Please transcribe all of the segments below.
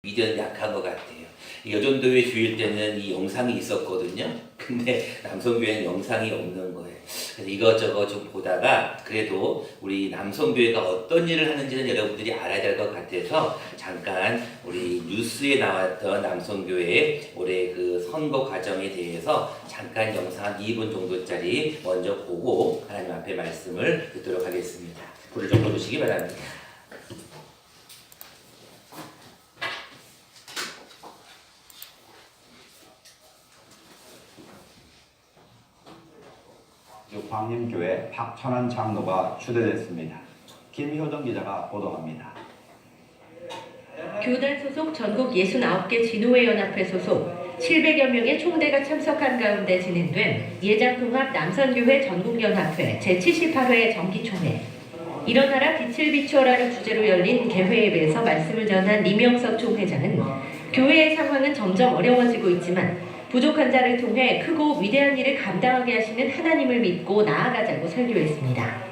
미디어는 약한 것 같아요. 여전도회 주일 때는 이 영상이 있었거든요. 근데 남성교회는 영상이 없는 거예요. 그래서 이것저것 좀 보다가 그래도 우리 남성교회가 어떤 일을 하는지는 여러분들이 알아야 될 것 같아서 잠깐 우리 뉴스에 나왔던 남성교회의 올해 그 선거 과정에 대해서 잠깐 영상 한 2분 정도짜리 먼저 보고 하나님 앞에 말씀을 듣도록 하겠습니다. 불을 좀 꺼주시기 바랍니다. 광림교회 박천환 장로가 추대됐습니다. 김효정 기자가 보도합니다. 교단 소속 전국 69개 진호회 연합회 소속 700여 명의 총대가 참석한 가운데 진행된 예장통합 남선교회 전국연합회 제78회 정기총회. 일어나라 빛을 비추어라를 주제로 열린 개회에서 말씀을 전한 이명석 총회장은 교회의 상황은 점점 어려워지고 있지만 부족한 자를 통해 크고 위대한 일을 감당하게 하시는 하나님을 믿고 나아가자고 설교했습니다.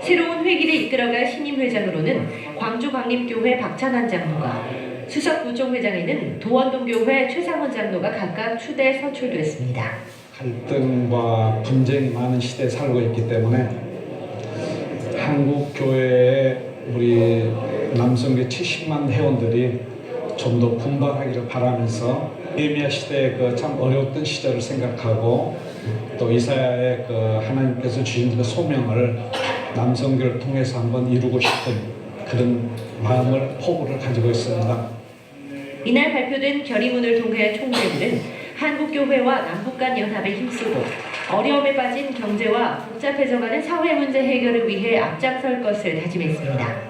새로운 회기를 이끌어갈 신임 회장으로는 광주광림교회 박찬환 장로가, 수석 부총회장에는 도원동교회 최상원 장로가 각각 추대 선출됐습니다. 갈등과 분쟁이 많은 시대에 살고 있기 때문에 한국 교회의 우리 남성교 70만 회원들이 좀 더 분발하기를 바라면서 예미야 시대의 그 참 어려웠던 시절을 생각하고 또 이사야의 그 하나님께서 주신 그 소명을 남성교를 통해서 한번 이루고 싶은 그런 마음을 포부를 가지고 있습니다. 이날 발표된 결의문을 통해 총회들은 한국교회와 남북 간 연합에 힘쓰고 어려움에 빠진 경제와 복잡해져가는 사회 문제 해결을 위해 앞장설 것을 다짐했습니다.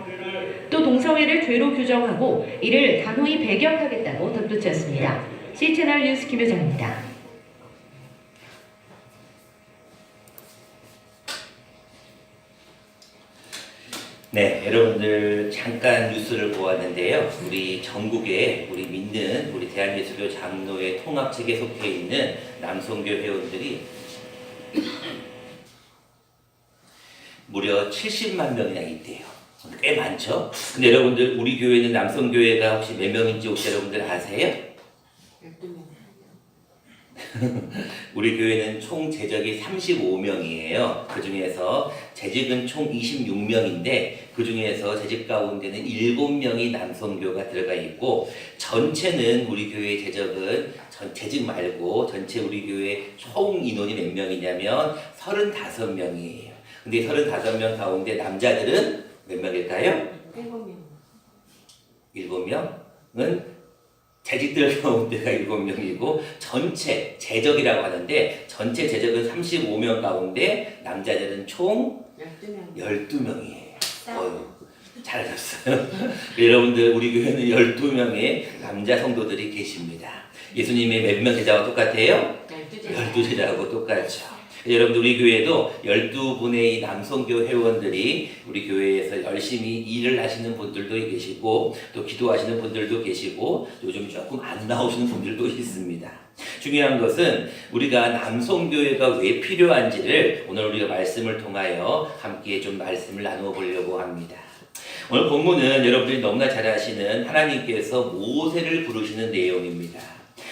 또 동성애를 죄로 규정하고 이를 단호히 배격하겠다고 덧붙였습니다. CCTV 뉴스 김효정입니다. 네, 여러분들 잠깐 뉴스를 보았는데요. 우리 전국에 우리 믿는 우리 대한예수교 장로회 통합체계에 속해 있는 남성교 회원들이 무려 70만 명이나 있대요. 꽤 많죠? 근데 여러분들 우리 교회는 남성교회가 혹시 몇 명인지 혹시 여러분들 아세요? 12명. 우리 교회는 총 재적이 35명이에요. 그 중에서 재직은 총 26명인데 그 중에서 재직 가운데는 7명이 남성교가 들어가 있고 전체는 우리 교회 재적은 재직 말고 전체 우리 교회 총 인원이 몇 명이냐면 35명이에요. 근데 35명 가운데 남자들은 몇 명일까요? 7명. 7명은 재직들 가운데가 7명이고 전체 재적이라고 하는데 전체 재적은 35명 가운데 남자들은 총 12명. 12명이에요. 잘하셨어요. 여러분들 우리 교회는 12명의 남자 성도들이 계십니다. 예수님의 몇 명 제자와 똑같아요? 12제자하고 똑같죠. 여러분들 우리 교회도 12분의 남성교 회원들이 우리 교회에서 열심히 일을 하시는 분들도 계시고 또 기도하시는 분들도 계시고 요즘 조금 안 나오시는 분들도 있습니다. 중요한 것은 우리가 남성교회가 왜 필요한지를 오늘 우리가 말씀을 통하여 함께 좀 말씀을 나누어 보려고 합니다. 오늘 본문은 여러분들이 너무나 잘 아시는 하나님께서 모세를 부르시는 내용입니다.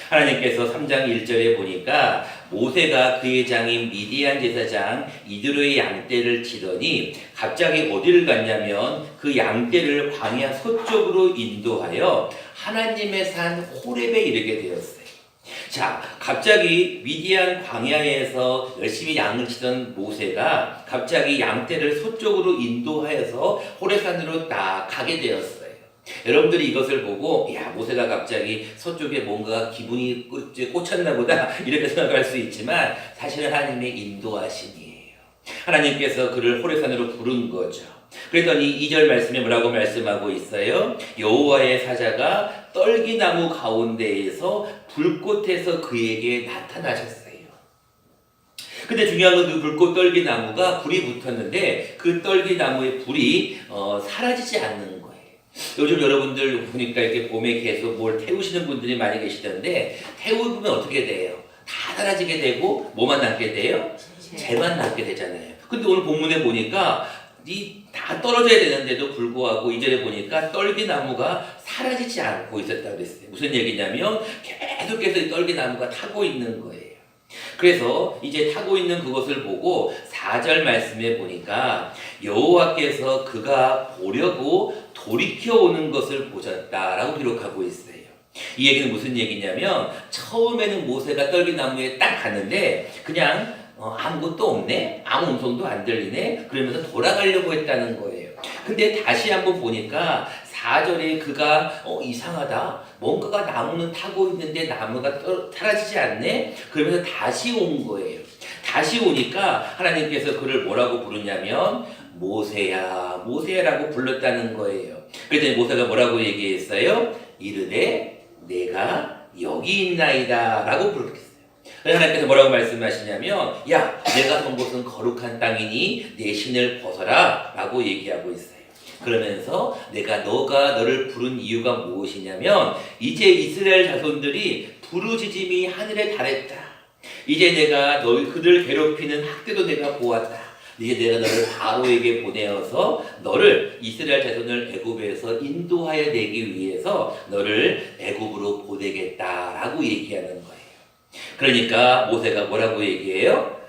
하나님께서 3장 1절에 보니까 모세가 그의 장인 미디안 제사장 이드로의 양떼를 치더니 갑자기 어디를 갔냐면 그 양떼를 광야 서쪽으로 인도하여 하나님의 산 호렙에 이르게 되었어요. 자, 갑자기 미디안 광야에서 열심히 양을 치던 모세가 갑자기 양떼를 서쪽으로 인도하여서 호렙산으로 딱 가게 되었어요. 여러분들이 이것을 보고 야 모세가 갑자기 서쪽에 뭔가 기분이 꽂혔나 보다 이렇게 생각할 수 있지만 사실은 하나님의 인도하심이에요. 하나님께서 그를 호렙산으로 부른 거죠. 그랬더니 2절 말씀에 뭐라고 말씀하고 있어요? 여호와의 사자가 떨기나무 가운데에서 불꽃에서 그에게 나타나셨어요. 근데 중요한 건 그 불꽃 떨기나무가 불이 붙었는데 그 떨기나무의 불이 사라지지 않는 거예요. 요즘 여러분들 보니까 이렇게 봄에 계속 뭘 태우시는 분들이 많이 계시던데 태우면 어떻게 돼요? 다 사라지게 되고 뭐만 남게 돼요? 재만 남게 되잖아요. 근데 오늘 본문에 보니까 이 다 떨어져야 되는데도 불구하고 2절에 보니까 떨기나무가 사라지지 않고 있었다고 그랬어요. 무슨 얘기냐면 계속해서 이 떨기나무가 타고 있는 거예요. 그래서 이제 타고 있는 그것을 보고 4절 말씀에 보니까 여호와께서 그가 보려고 돌이켜 오는 것을 보셨다라고 기록하고 있어요. 이 얘기는 무슨 얘기냐면 처음에는 모세가 떨기나무에 딱 갔는데 그냥 아무것도 없네, 아무 음성도 안 들리네 그러면서 돌아가려고 했다는 거예요. 근데 다시 한번 보니까 4절에 그가 이상하다, 뭔가가 나무는 타고 있는데 나무가 사라지지 않네 그러면서 다시 온 거예요. 다시 오니까 하나님께서 그를 뭐라고 부르냐면 모세야 모세야라고 불렀다는 거예요. 그랬더니 모세가 뭐라고 얘기했어요? 이르되 내가 여기 있나이다 라고 부르겠어요. 하나님께서 뭐라고 말씀하시냐면 야 내가 선 곳은 거룩한 땅이니 내 신을 벗어라 라고 얘기하고 있어요. 그러면서 너가 너를 부른 이유가 무엇이냐면 이제 이스라엘 자손들이 부르짖음이 하늘에 달했다. 이제 내가 그들 괴롭히는 학대도 내가 보았다. 이제 내가 너를 바로에게 보내어서 너를 이스라엘 자손을 애굽에서 인도하여 내기 위해서 너를 애굽으로 보내겠다라고 얘기하는 거예요. 그러니까 모세가 뭐라고 얘기해요?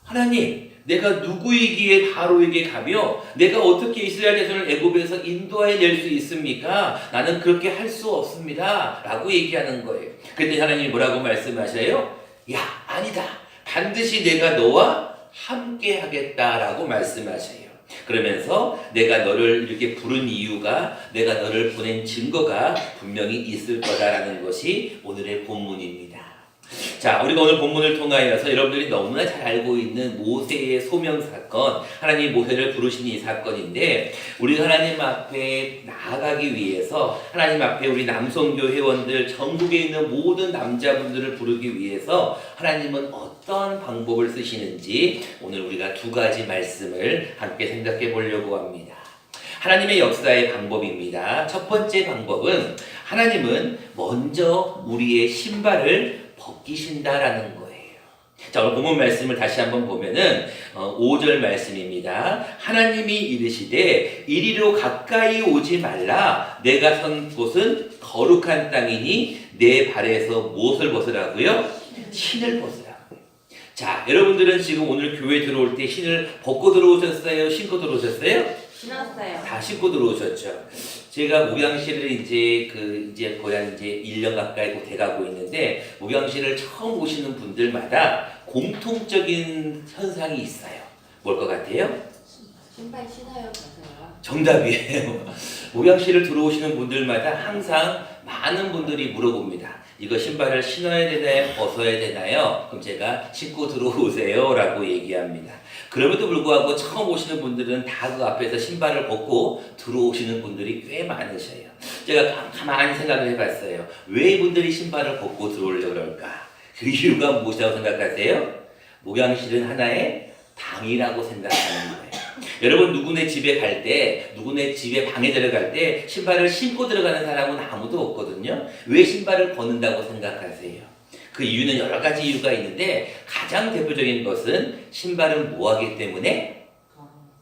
하나님, 내가 누구이기에 바로에게 가며 내가 어떻게 이스라엘 자손을 애굽에서 인도하여 낼 수 있습니까? 나는 그렇게 할 수 없습니다. 라고 얘기하는 거예요. 그때 하나님이 뭐라고 말씀하셔요? 야, 아니다. 반드시 내가 너와 함께 하겠다라고 말씀하셔요. 그러면서 내가 너를 이렇게 부른 이유가 내가 너를 보낸 증거가 분명히 있을 거다라는 것이 오늘의 본문입니다. 자, 우리가 오늘 본문을 통하여서 여러분들이 너무나 잘 알고 있는 모세의 소명 사건, 하나님이 모세를 부르신 이 사건인데 우리가 하나님 앞에 나아가기 위해서 하나님 앞에 우리 남성교 회원들 전국에 있는 모든 남자분들을 부르기 위해서 하나님은 어떤 방법을 쓰시는지 오늘 우리가 두 가지 말씀을 함께 생각해 보려고 합니다. 하나님의 역사의 방법입니다. 첫 번째 방법은 하나님은 먼저 우리의 신발을 벗기신다라는 거예요. 자, 오늘 본문 말씀을 다시 한번 보면은 5절 말씀입니다. 하나님이 이르시되 이리로 가까이 오지 말라. 내가 선 곳은 거룩한 땅이니 내 발에서 무엇을 벗으라고요? 신을 벗으라고요. 자, 여러분들은 지금 오늘 교회 들어올 때 신을 벗고 들어오셨어요? 신고 들어오셨어요? 신었어요. 다 신고 들어오셨죠. 제가 목양실을 이제 거의 한 1년 가까이 돼가고 있는데 목양실을 처음 오시는 분들마다 공통적인 현상이 있어요. 뭘 것 같아요? 신발 신어요, 벗어요? 정답이에요. 목양실을 들어오시는 분들마다 항상 많은 분들이 물어봅니다. 이거 신발을 신어야 되나요? 벗어야 되나요? 그럼 제가 신고 들어오세요 라고 얘기합니다. 그럼에도 불구하고 처음 오시는 분들은 다 그 앞에서 신발을 벗고 들어오시는 분들이 꽤 많으셔요. 제가 가만히 생각을 해봤어요. 왜 이분들이 신발을 벗고 들어오려고 그럴까? 그 이유가 무엇이라고 생각하세요? 목양실은 하나의 방이라고 생각하는 거예요. 여러분 누구네 집에 갈 때, 누구네 집에 방에 들어갈 때 신발을 신고 들어가는 사람은 아무도 없거든요. 왜 신발을 벗는다고 생각하세요? 그 이유는 여러 가지 이유가 있는데 가장 대표적인 것은 신발은 뭐하기 때문에?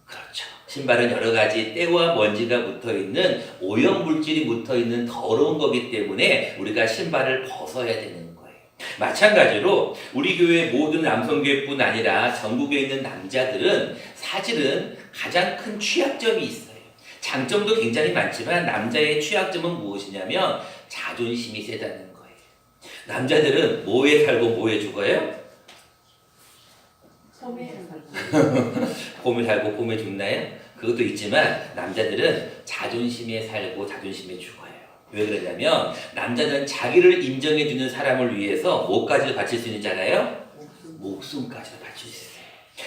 그렇죠. 신발은 여러 가지 때와 먼지가 묻어있는 오염물질이 묻어있는 더러운 거기 때문에 우리가 신발을 벗어야 되는 거예요. 마찬가지로 우리 교회 모든 남성교회뿐 아니라 전국에 있는 남자들은 사실은 가장 큰 취약점이 있어요. 장점도 굉장히 많지만 남자의 취약점은 무엇이냐면 자존심이 세다는 거예요. 남자들은 뭐에 살고 뭐에 죽어요? 소매에 살고. 봄에 살고 봄에 죽나요? 그것도 있지만 남자들은 자존심에 살고 자존심에 죽어요. 왜 그러냐면 남자들은 자기를 인정해주는 사람을 위해서 뭐까지 바칠 수 있는지 알아요? 목숨까지도 바칠 수 있어요.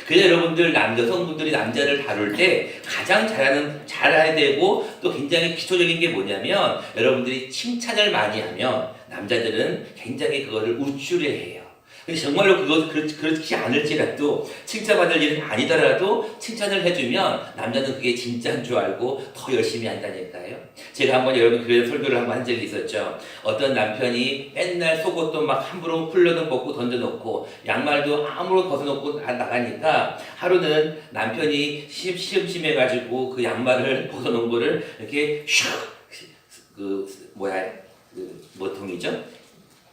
그래서 여러분들 여성분들이 남자를 다룰 때 가장 잘해야 되고 또 굉장히 기초적인 게 뭐냐면 여러분들이 칭찬을 많이 하면 남자들은 굉장히 그거를 우쭐해해요. 근데 정말로 그렇지 않을지라도 칭찬받을 일은 아니더라도 칭찬을 해주면 남자는 그게 진짜인 줄 알고 더 열심히 한다니까요. 제가 한번 여러분 그래서 설교를 한번 한 적이 있었죠. 어떤 남편이 맨날 속옷도 막 함부로 풀려도 벗고 던져놓고 양말도 아무로 벗어놓고 나가니까 하루는 남편이 심심해가지고 그 양말을 벗어놓은 거를 이렇게 슉 뭐 통이죠?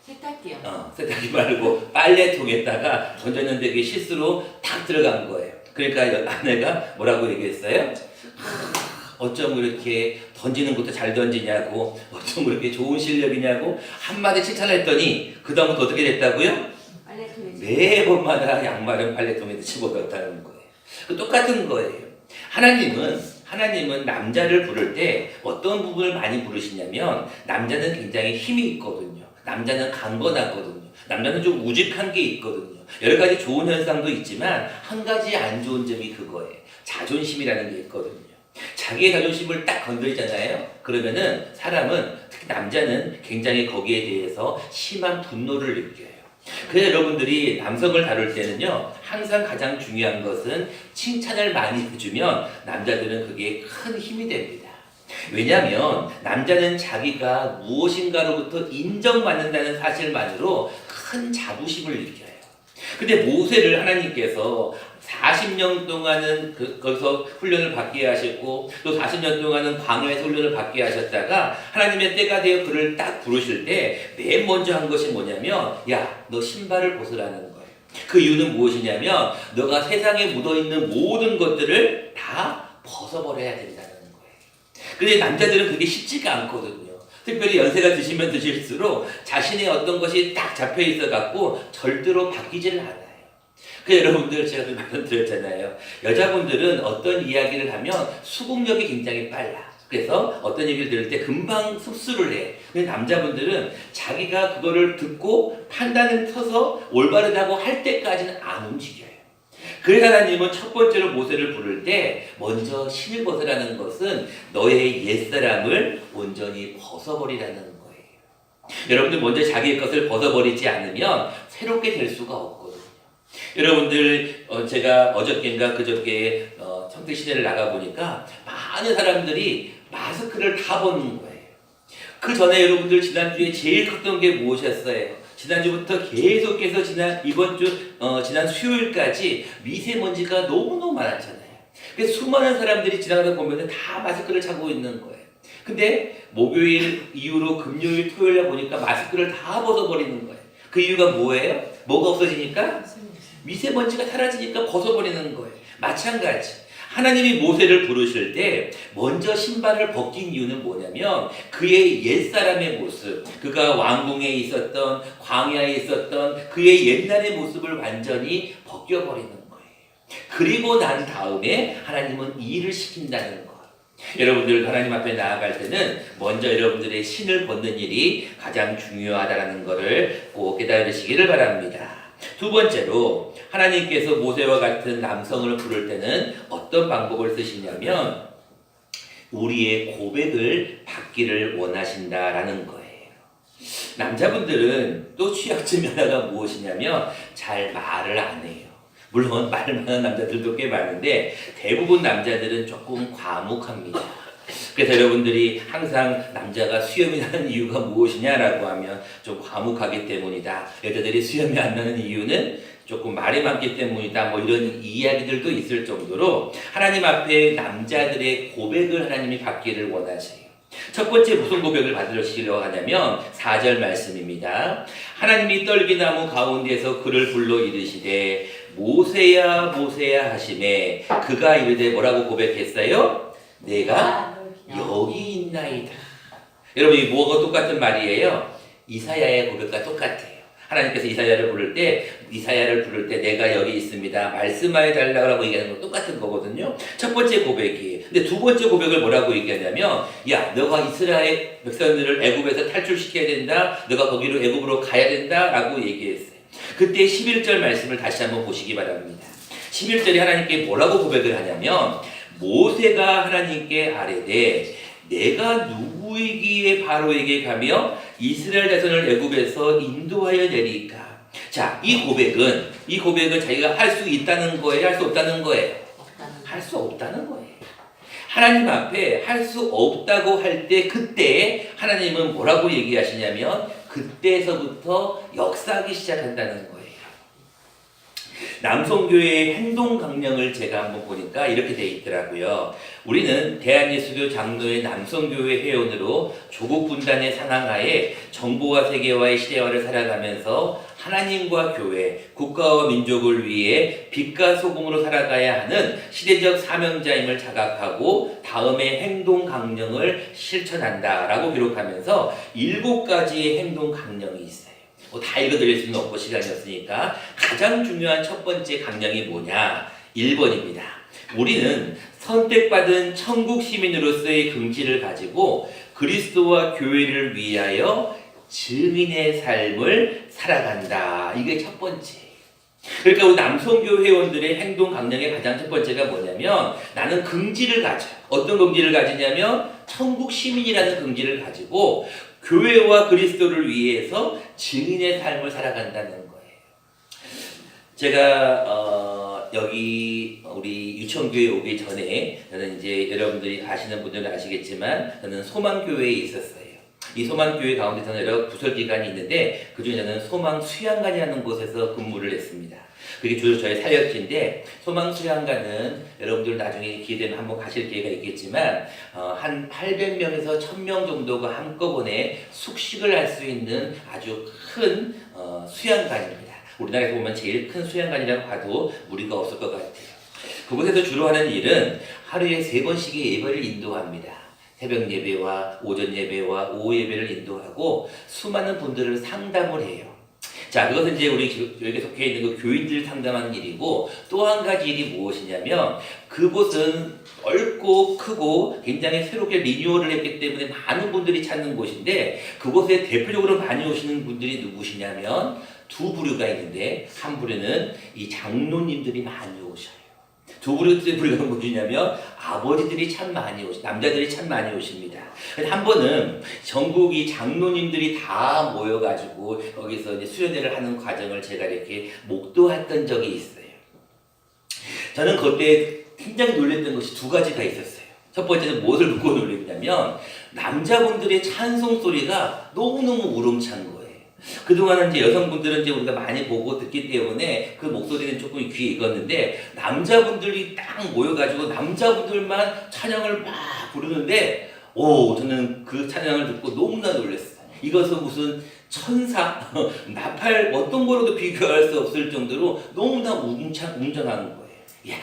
세탁기요. 세탁기 말고 빨래통에다가 던졌는데 그게 실수로 탁 들어간 거예요. 그러니까 아내가 뭐라고 얘기했어요? 어쩜 그렇게 던지는 것도 잘 던지냐고, 어쩜 그렇게 좋은 실력이냐고 한마디 칭찬을 했더니 그 다음부터 어떻게 됐다고요? 빨래통에 매번마다 양말은 빨래통에 집어넣었다는 거예요. 똑같은 거예요. 하나님은 남자를 부를 때 어떤 부분을 많이 부르시냐면 남자는 굉장히 힘이 있거든요. 남자는 강건하거든요. 남자는 좀 우직한 게 있거든요. 여러 가지 좋은 현상도 있지만 한 가지 안 좋은 점이 그거예요. 자존심이라는 게 있거든요. 자기의 자존심을 딱 건드리잖아요. 그러면은 사람은, 특히 남자는 굉장히 거기에 대해서 심한 분노를 느껴요. 그래서 여러분들이 남성을 다룰 때는요, 항상 가장 중요한 것은 칭찬을 많이 해주면 남자들은 그게 큰 힘이 됩니다. 왜냐하면 남자는 자기가 무엇인가로부터 인정받는다는 사실만으로 큰 자부심을 느껴요. 근데 모세를 하나님께서 40년 동안은 거기서 훈련을 받게 하셨고 또 40년 동안은 광야에서 훈련을 받게 하셨다가 하나님의 때가 되어 그를 딱 부르실 때 맨 먼저 한 것이 뭐냐면, 야, 너 신발을 벗으라는 거예요. 그 이유는 무엇이냐면 너가 세상에 묻어있는 모든 것들을 다 벗어버려야 된다는 거예요. 근데 남자들은 그게 쉽지가 않거든요. 특별히 연세가 드시면 드실수록 자신의 어떤 것이 딱 잡혀 있어 갖고 절대로 바뀌지를 않아요. 그 여러분들 제가 말씀드렸잖아요. 여자분들은 어떤 이야기를 하면 수긍력이 굉장히 빨라. 그래서 어떤 얘기를 들을 때 금방 흡수를 해. 근데 남자분들은 자기가 그거를 듣고 판단을 서서 올바르다고 할 때까지는 안 움직여요. 그래서 하나님은 첫 번째로 모세를 부를 때 먼저 신을 벗으라는 것은 너의 옛사람을 온전히 벗어버리라는 거예요. 여러분들 먼저 자기의 것을 벗어버리지 않으면 새롭게 될 수가 없거든요. 여러분들 제가 어저께인가 그저께 청택시대를 나가보니까 많은 사람들이 마스크를 다 벗는 거예요. 그 전에 여러분들 지난주에 제일 컸던 게 무엇이었어요? 지난주부터 계속해서 지난 수요일까지 미세먼지가 너무너무 많았잖아요. 그래서 수많은 사람들이 지나가다 보면 다 마스크를 차고 있는 거예요. 근데 목요일 이후로 금요일, 토요일에 보니까 마스크를 다 벗어버리는 거예요. 그 이유가 뭐예요? 뭐가 없어지니까? 미세먼지가 사라지니까 벗어버리는 거예요. 마찬가지. 하나님이 모세를 부르실 때 먼저 신발을 벗긴 이유는 뭐냐면 그의 옛사람의 모습, 그가 왕궁에 있었던, 광야에 있었던 그의 옛날의 모습을 완전히 벗겨버리는 거예요. 그리고 난 다음에 하나님은 일을 시킨다는 거예요. 여러분들 하나님 앞에 나아갈 때는 먼저 여러분들의 신을 벗는 일이 가장 중요하다는 것을 꼭 깨달으시기를 바랍니다. 두 번째로 하나님께서 모세와 같은 남성을 부를 때는 어떤 방법을 쓰시냐면 우리의 고백을 받기를 원하신다라는 거예요. 남자분들은 또 취약점이 하나가 무엇이냐면 잘 말을 안 해요. 물론 말 많은 남자들도 꽤 많은데 대부분 남자들은 조금 과묵합니다. 그래서 여러분들이 항상 남자가 수염이 나는 이유가 무엇이냐라고 하면 좀 과묵하기 때문이다. 여자들이 수염이 안 나는 이유는 조금 말이 많기 때문이다. 뭐 이런 이야기들도 있을 정도로 하나님 앞에 남자들의 고백을 하나님이 받기를 원하세요. 첫 번째 무슨 고백을 받으시려고 하냐면 4절 말씀입니다. 하나님이 떨기나무 가운데서 그를 불러 이르시되 모세야 모세야 하시매 그가 이르되 뭐라고 고백했어요? 내가 여기 있나이다. 여러분 이 뭐가 똑같은 말이에요? 이사야의 고백과 똑같아요. 하나님께서 이사야를 부를 때 내가 여기 있습니다. 말씀하여 달라고 얘기하는 거 똑같은 거거든요. 첫 번째 고백이에요. 근데 두 번째 고백을 뭐라고 얘기하냐면 야 너가 이스라엘 백성들을 애굽에서 탈출시켜야 된다. 너가 거기로 애굽으로 가야 된다라고 얘기했어요. 그때 11절 말씀을 다시 한번 보시기 바랍니다. 11절에 하나님께 뭐라고 고백을 하냐면 모세가 하나님께 아뢰되 내가 누구이기에 바로에게 가며 이스라엘 자손을 애굽에서 인도하여 내리까. 자, 이 고백은 자기가 할 수 있다는 거예요, 할 수 없다는 거예요? 할 수 없다는 거예요. 하나님 앞에 할 수 없다고 할 때 그때 하나님은 뭐라고 얘기하시냐면 그때서부터 역사하기 시작한다는 거예요. 남성교회의 행동 강령을 제가 한번 보니까 이렇게 돼 있더라고요. 우리는 대한예수교 장로의 남성교회 회원으로 조국 분단의 상황하에 정보와 세계화의 시대화를 살아가면서 하나님과 교회, 국가와 민족을 위해 빛과 소금으로 살아가야 하는 시대적 사명자임을 자각하고 다음의 행동 강령을 실천한다라고 기록하면서 7가지의 행동 강령이 있어요. 다 읽어드릴 수는 없고 시간이 없으니까 가장 중요한 첫 번째 강령이 뭐냐? 1번입니다. 우리는 선택받은 천국 시민으로서의 긍지를 가지고 그리스도와 교회를 위하여 증인의 삶을 살아간다. 이게 첫 번째. 그러니까 우리 남성교 회원들의 행동 강령의 가장 첫 번째가 뭐냐면 나는 긍지를 가져. 어떤 긍지를 가지냐면 천국 시민이라는 긍지를 가지고 교회와 그리스도를 위해서 증인의 삶을 살아간다는 거예요. 제가 여기 우리 유천교회 오기 전에 저는 이제 여러분들이 아시는 분들은 아시겠지만 저는 소망교회에 있었어요. 이 소망교회 가운데 저는 여러 부설기관이 있는데 그중에 저는 소망수양관이라는 곳에서 근무를 했습니다. 그게 주로 저의 사역지인데 소망수양관은 여러분들 나중에 기회되면 한번 가실 기회가 있겠지만 한 800명에서 1000명 정도가 한꺼번에 숙식을 할 수 있는 아주 큰 수양관입니다. 우리나라에서 보면 제일 큰 수양관이라고 봐도 무리가 없을 것 같아요. 그곳에서 주로 하는 일은 하루에 3번씩의 예배를 인도합니다. 새벽 예배와 오전 예배와 오후 예배를 인도하고 수많은 분들을 상담을 해요. 자, 그것은 이제 우리 여기 속해 있는 그 교인들 상담하는 일이고 또 한 가지 일이 무엇이냐면 그곳은 넓고 크고 굉장히 새롭게 리뉴얼을 했기 때문에 많은 분들이 찾는 곳인데 그곳에 대표적으로 많이 오시는 분들이 누구시냐면 두 부류가 있는데 한 부류는 이 장로님들이 많이 오셔요. 두 부류가 뭐냐면 아버지들이 참 많이 남자들이 참 많이 오십니다. 한 번은 전국이 장로님들이 다 모여가지고 거기서 이제 수련회를 하는 과정을 제가 이렇게 목도했던 적이 있어요. 저는 그때 굉장히 놀랬던 것이 2가지가 있었어요. 첫 번째는 무엇을 보고 놀랬냐면 남자분들의 찬송 소리가 너무너무 우렁찬 거예요. 그동안은 이제 여성분들은 이제 우리가 많이 보고 듣기 때문에 그 목소리는 조금 귀에 익었는데 남자분들이 딱 모여가지고 남자분들만 찬양을 막 부르는데 저는 그 찬양을 듣고 너무나 놀랐어요. 이것은 무슨 천사, 나팔 어떤 거로도 비교할 수 없을 정도로 너무나 웅장한 거예요. 이야,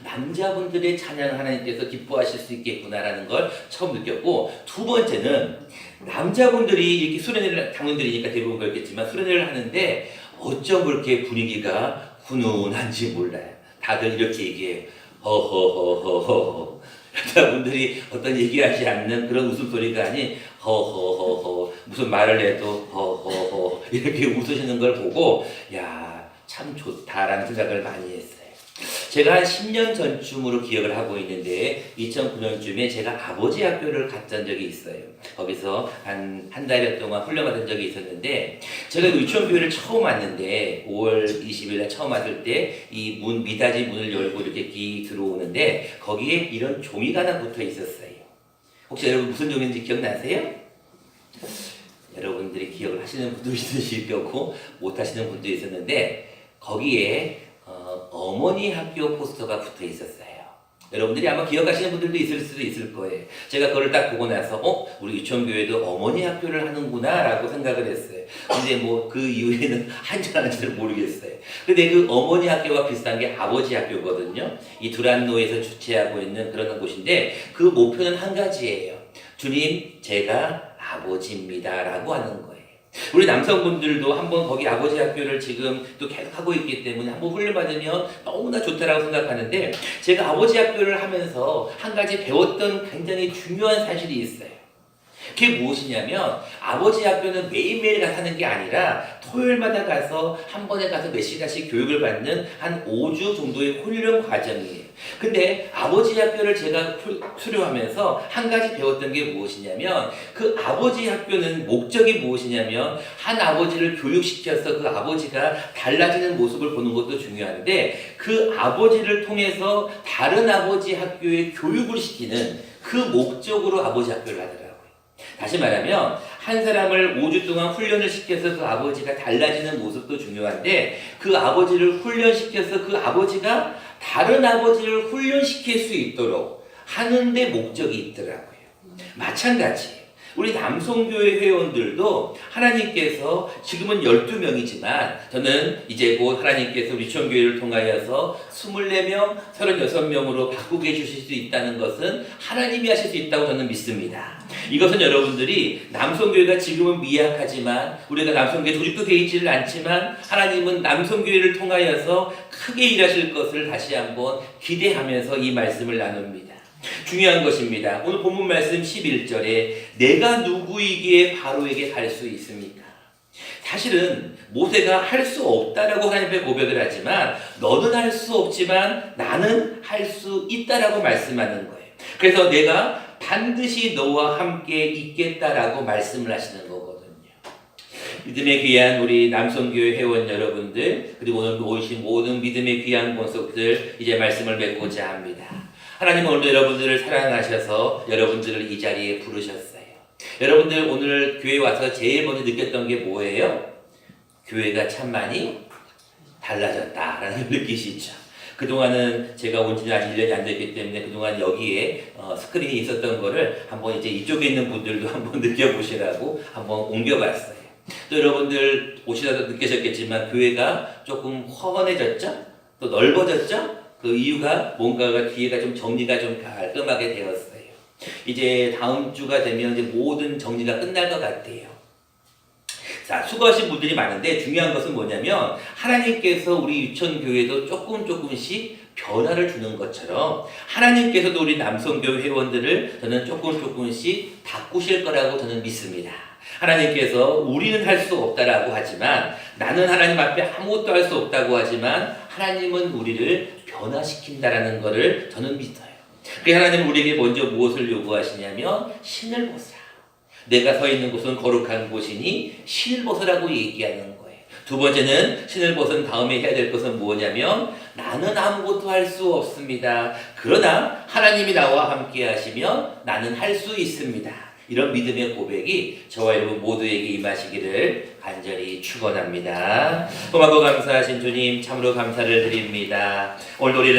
남자분들의 찬양을 하나님께서 기뻐하실 수 있겠구나라는 걸 처음 느꼈고 두 번째는 남자분들이 이렇게 수련회를 장로들이니까 대부분 그렇겠지만 수련회를 하는데 어쩜 그렇게 분위기가 훈훈한지 몰라요. 다들 이렇게 얘기해요. 허허허허허. 여자분들이 어떤 얘기하지 않는 그런 웃음소리가 아닌 허허허허 무슨 말을 해도 허허허 이렇게 웃으시는 걸 보고 야, 참 좋다라는 생각을 많이 했어요. 제가 한 10년 전쯤으로 기억을 하고 있는데 2009년쯤에 제가 아버지 학교를 갔던 적이 있어요. 거기서 한 달여 동안 훈련받은 적이 있었는데 제가 유치원교회를 처음 왔는데 5월 20일 날 처음 왔을 때 이 미닫이 문을 열고 이렇게 들어오는데 거기에 이런 종이가 하나 붙어 있었어요. 혹시 여러분 무슨 종인지 기억나세요? 여러분들이 기억을 하시는 분도 있으실 거고 못 하시는 분도 있었는데 거기에 어머니 학교 포스터가 붙어 있었어요. 여러분들이 아마 기억하시는 분들도 있을 수도 있을 거예요. 제가 그걸 딱 보고 나서 우리 유치원교회도 어머니 학교를 하는구나 라고 생각을 했어요. 근데 뭐 그 이후에는 한지 안 한지를 모르겠어요. 근데 그 어머니 학교와 비슷한 게 아버지 학교거든요. 이 두란노에서 주최하고 있는 그런 곳인데 그 목표는 한 가지예요. 주님, 제가 아버지입니다 라고 하는 거예요. 우리 남성분들도 한번 거기 아버지 학교를 지금 또 계속 하고 있기 때문에 한번 훈련받으면 너무나 좋다라고 생각하는데 제가 아버지 학교를 하면서 한 가지 배웠던 굉장히 중요한 사실이 있어요. 그게 무엇이냐면 아버지 학교는 매일매일 가서 하는 게 아니라 토요일마다 가서 한 번에 가서 몇 시간씩 교육을 받는 한 5주 정도의 훈련 과정이에요. 근데 아버지 학교를 제가 수료하면서 한 가지 배웠던 게 무엇이냐면 그 아버지 학교는 목적이 무엇이냐면 한 아버지를 교육시켜서 그 아버지가 달라지는 모습을 보는 것도 중요한데 그 아버지를 통해서 다른 아버지 학교에 교육을 시키는 그 목적으로 아버지 학교를 하더라고요. 다시 말하면 한 사람을 5주 동안 훈련을 시켜서 그 아버지가 달라지는 모습도 중요한데 그 아버지를 훈련시켜서 그 아버지가 다른 아버지를 훈련시킬 수 있도록 하는 데 목적이 있더라고요. 마찬가지 우리 남성교회 회원들도 하나님께서 지금은 12명이지만 저는 이제 곧 하나님께서 우리 유치원교회를 통하여서 24명, 36명으로 바꾸게 해주실 수 있다는 것은 하나님이 하실 수 있다고 저는 믿습니다. 이것은 여러분들이 남성교회가 지금은 미약하지만 우리가 남성교회 조직도 되어 있지는 않지만 하나님은 남성교회를 통하여서 크게 일하실 것을 다시 한번 기대하면서 이 말씀을 나눕니다. 중요한 것입니다. 오늘 본문 말씀 11절에 내가 누구이기에 바로에게 갈 수 있습니까? 사실은 모세가 할 수 없다라고 하나님께 고백을 하지만 너는 할 수 없지만 나는 할 수 있다라고 말씀하는 거예요. 그래서 내가 반드시 너와 함께 있겠다라고 말씀을 하시는 거거든요. 믿음의 귀한 우리 남성교회 회원 여러분들 그리고 오늘 모이신 모든 믿음의 귀한 권속들 이제 말씀을 맺고자 합니다. 하나님은 오늘 여러분들을 사랑하셔서 여러분들을 이 자리에 부르셨어요. 여러분들 오늘 교회 와서 제일 먼저 느꼈던 게 뭐예요? 교회가 참 많이 달라졌다라는 걸 느끼시죠. 그동안은 제가 온 지는 아직 1년이 안 됐기 때문에 그동안 여기에 스크린이 있었던 거를 한번 이제 이쪽에 있는 분들도 한번 느껴보시라고 한번 옮겨봤어요. 또 여러분들 오시다가 느끼셨겠지만 교회가 조금 훤해졌죠? 또 넓어졌죠? 그 이유가 뭔가가 뒤에가 좀 정리가 좀 깔끔하게 되었어요. 이제 다음 주가 되면 이제 모든 정리가 끝날 것 같아요. 자, 수고하신 분들이 많은데 중요한 것은 뭐냐면 하나님께서 우리 유천교회도 조금씩 변화를 주는 것처럼 하나님께서도 우리 남성교회 회원들을 저는 조금씩 바꾸실 거라고 저는 믿습니다. 하나님께서 우리는 할 수 없다라고 하지만 나는 하나님 앞에 아무것도 할 수 없다고 하지만 하나님은 우리를 변화시킨다라는 것을 저는 믿어요. 그래서 하나님은 우리에게 먼저 무엇을 요구하시냐면 신을 벗으라. 내가 서 있는 곳은 거룩한 곳이니 신을 벗으라고 얘기하는 거예요. 두 번째는 신을 벗은 다음에 해야 될 것은 뭐냐면 나는 아무것도 할 수 없습니다. 그러나 하나님이 나와 함께 하시면 나는 할 수 있습니다. 이런 믿음의 고백이 저와 여러분 모두에게 임하시기를 간절히 축원합니다. 고맙고 감사하신 주님 참으로 감사를 드립니다. 오늘도 우리를